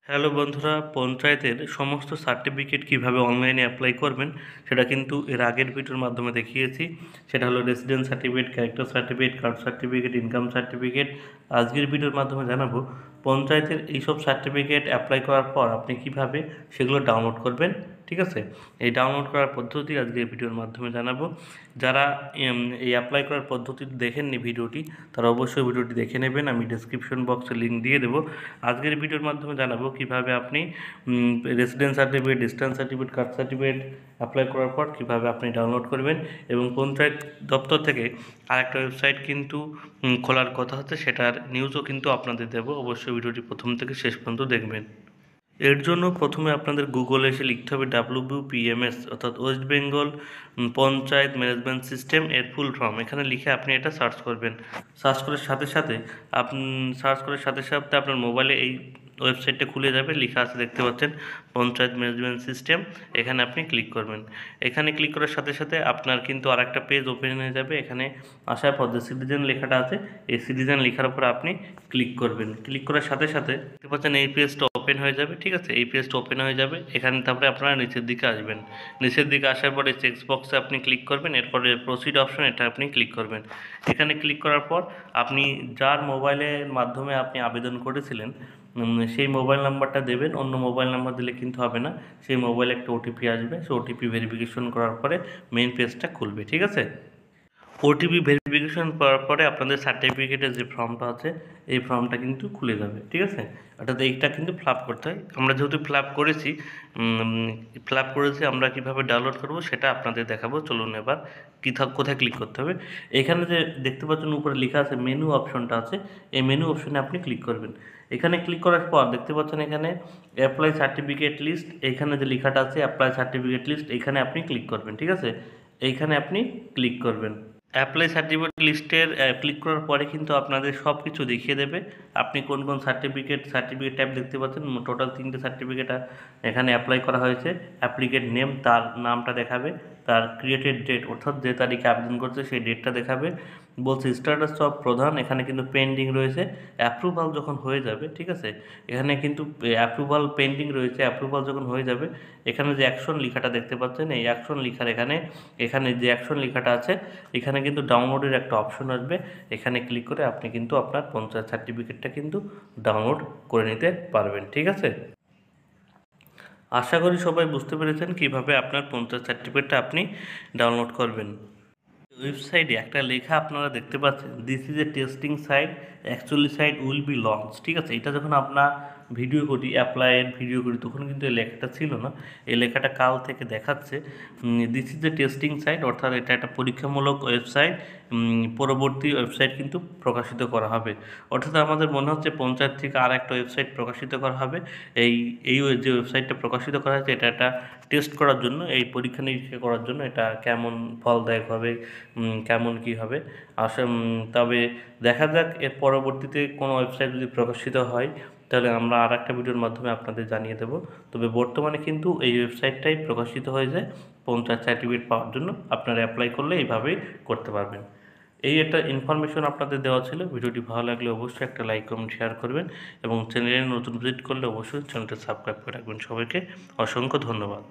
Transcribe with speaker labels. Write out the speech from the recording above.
Speaker 1: Hello বন্ধুরা, পঞ্চায়েতের সমস্ত সার্টিফিকেট কিভাবে অনলাইনে অ্যাপ্লাই করবেন সেটা কিন্তু এর আগের ভিডিওর মাধ্যমে দেখিয়েছি। সেটা হলো residence certificate, character certificate, caste certificate, income certificate. আজকের ভিডিওর মাধ্যমে জানাবো পঞ্চায়েতের এইসব সার্টিফিকেট অ্যাপ্লাই করার পর আপনি কিভাবে সেগুলো ডাউনলোড করবেন। ঠিক আছে, এই ডাউনলোড করার পদ্ধতি আজকের ভিডিওর মাধ্যমে জানাবো। যারা এই অ্যাপ্লাই করার পদ্ধতি দেখেননি ভিডিওটি, তারা অবশ্যই ভিডিওটি দেখে নেবেন। আমি ডেসক্রিপশন বক্সে লিঙ্ক দিয়ে দেবো। আজকের ভিডিওর মাধ্যমে জানাবো কিভাবে আপনি residence certificate, distance certificate, caste certificate apply করার পর কীভাবে আপনি ডাউনলোড করবেন। এবং পঞ্চায়েত দপ্তর থেকে আরেকটা ওয়েবসাইট কিন্তু খোলার কথা হচ্ছে, সেটার নিউজও কিন্তু আপনাদের দেবো। অবশ্যই ভিডিওটি প্রথম থেকে শেষ পর্যন্ত দেখবেন। এর জন্য প্রথমে আপনাদের গুগলে এসে লিখতে হবে WBPMS, অর্থাৎ West Bengal panchayat management system এর ফুল ফর্ম। এখানে লিখে আপনি এটা সার্চ করবেন। সার্চ করার সাথে সাথে আপনার মোবাইলে এই ওয়েবসাইটটা খুলে যাবে। লেখা আছে, দেখতে পাচ্ছেন, পঞ্চায়েত ম্যানেজমেন্ট সিস্টেম। এখানে আপনি ক্লিক করবেন। এখানে ক্লিক করার সাথে সাথে আপনার কিন্তু আরেকটা পেজ ওপেন হয়ে যাবে। এখানে আসার পর যে সিটিজেন লেখাটা আছে, এই সিটিজেন লেখার উপর আপনি ক্লিক করবেন। ক্লিক করার সাথে সাথে দেখতে পাচ্ছেন এই পেজটা ওপেন হয়ে যাবে। ঠিক আছে, এই পেজটা ওপেন হয়ে যাবে। এখানে তারপরে আপনারা নিচের দিকে আসবেন। নিচের দিকে আসার পরে চেক বক্সে আপনি ক্লিক করবেন। এরপরে প্রসিড অপশন, এটা আপনি ক্লিক করবেন। এখানে ক্লিক করার পর আপনি যার মোবাইলের মাধ্যমে আপনি আবেদন করেছিলেন সেই মোবাইল নাম্বারটা দেবেন। অন্য মোবাইল নাম্বার দিলে কিন্তু হবে না। সেই মোবাইলে একটা ওটিপি আসবে। সেই ওটিপি ভেরিফিকেশন করার পরে মেইন পেজটা খুলবে। ঠিক আছে, ওটিপি ভেরিফিকেশন করার পরে আপনাদের সার্টিফিকেটের যে ফর্মটা আছে, এই ফর্মটা কিন্তু খুলে যাবে। ঠিক আছে, অর্থাৎ এইটা কিন্তু ফিল আপ করতে হয়। আমরা যেহেতু ফিল আপ করেছি, আমরা কিভাবে ডাউনলোড করব সেটা আপনাদের দেখাবো। চলুন এবার কোথায় ক্লিক করতে হবে। এখানে যে দেখতে পাচ্ছেন উপরে লেখা আছে মেনু অপশনটা আছে, এই মেনু অপশনে আপনি ক্লিক করবেন। এখানে ক্লিক করার পর দেখতে পাচ্ছেন এখানে অ্যাপ্লাই সার্টিফিকেট লিস্ট, এইখানে যে লেখাটা আছে অ্যাপ্লাই সার্টিফিকেট লিস্ট, এখানে আপনি ক্লিক করবেন। ঠিক আছে, এইখানে আপনি ক্লিক করবেন। অ্যাপ্লাই সার্টিফিকেট লিস্টের ক্লিক করার পরে কিন্তু আপনাদের সব কিছু দেখিয়ে দেবে। আপনি কোন কোন সার্টিফিকেট ট্যাব দেখতে পাচ্ছেন। টোটাল 3টে সার্টিফিকেট এখানে অ্যাপ্লাই করা হয়েছে। অ্যাপ্লিকেন্ট নেম, তার নামটা দেখাবে। তার ক্রিয়েটেড ডেট, অর্থাৎ যে তারিখে আবেদন করছে সেই ডেটটা দেখাবে। বলছে স্ট্যাটাস অফ প্রধান, এখানে কিন্তু পেন্ডিং রয়েছে। অ্যাপ্রুভাল যখন হয়ে যাবে, ঠিক আছে, এখানে কিন্তু অ্যাপ্রুভাল পেন্ডিং রয়েছে। অ্যাপ্রুভাল যখন হয়ে যাবে, এখানে যে অ্যাকশন লেখাটা দেখতে পাচ্ছেন, এই অ্যাকশন লেখার এখানে যে অ্যাকশন লেখাটা আছে, এখানে কিন্তু ডাউনলোডের একটা অপশন আসবে। এখানে ক্লিক করে আপনি কিন্তু আপনার পঞ্চায়েত সার্টিফিকেটটা কিন্তু ডাউনলোড করে নিতে পারবেন। ঠিক আছে, আশা করি সবাই বুঝতে পেরেছেন কিভাবে আপনার পঞ্চায়েত সার্টিফিকেটটা আপনি ডাউনলোড করবেন। ওয়েবসাইটে একটা লেখা আপনারা দেখতে পাচ্ছেন, this is a testing site, actually site will be launch. ঠিক আছে, এটা যখন আমরা ভিডিও করি তখন কিন্তু এই লেখাটা ছিল না। এই লেখাটা কাল থেকে দেখাচ্ছে this is a testing site, অর্থাৎ এটা একটা পরীক্ষামূলক ওয়েবসাইট। পরবর্তী ওয়েবসাইট কিন্তু প্রকাশিত করা হবে। অর্থাৎ আমাদের মনে হচ্ছে পঞ্চায়েত থেকে আর একটা ওয়েবসাইট প্রকাশিত করা হবে। এই এই যে ওয়েবসাইটটা প্রকাশিত করা হয়েছে, এটা একটা টেস্ট করার জন্য, এই পরীক্ষা নিরীক্ষা করার জন্য, এটা কেমন ফলদায়ক হবে, কেমন কি হবে তবে দেখা যাক। এর পরবর্তীতে কোনো ওয়েবসাইট যদি প্রকাশিত হয়, তাহলে আমরা আর একটা ভিডিওর মাধ্যমে আপনাদের জানিয়ে দেব। তবে বর্তমানে কিন্তু এই ওয়েবসাইটটাই প্রকাশিত হয়েছে পঞ্চায়েত সার্টিফিকেট পাওয়ার জন্য। আপনারা অ্যাপ্লাই করলে এইভাবেই করতে পারবেন। এই একটা ইনফরমেশন আপনাদের দেওয়া ছিল। ভিডিওটি ভালো লাগলে অবশ্যই একটা লাইক, কমেন্ট, শেয়ার করবেন এবং চ্যানেলে নতুন ভিজিট করলে অবশ্যই চ্যানেলটা সাবস্ক্রাইব করে রাখবেন। সবাইকে অসংখ্য ধন্যবাদ।